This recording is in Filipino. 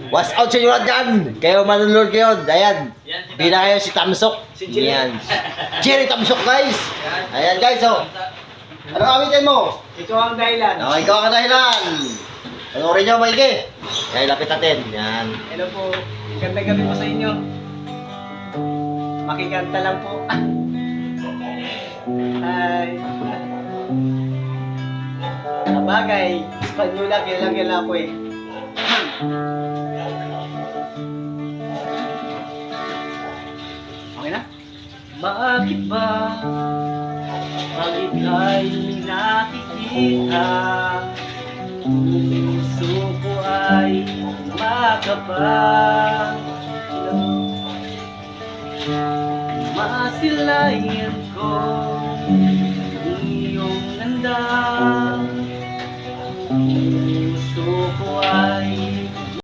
What's out sa inyo lahat dyan? Kayo manunod kayo. Ayan. Bina kayo si Tamsok. Ayan. Jerry Tamsok guys. Ayan guys oh. Ano gamitin mo? Ikaw ang dahilan. Okay, ikaw ang dahilan. Panoorin nyo maigi. Kaya lapit natin. Yan. Hello po. Ganda gabi po sa inyo. Makikanta lang po. Hi. Sabagay, Espanyola, kailang ako eh. Okay na? Bakit ba? Bakit ay nakikita? Puso ko ay makabang masilayan ko.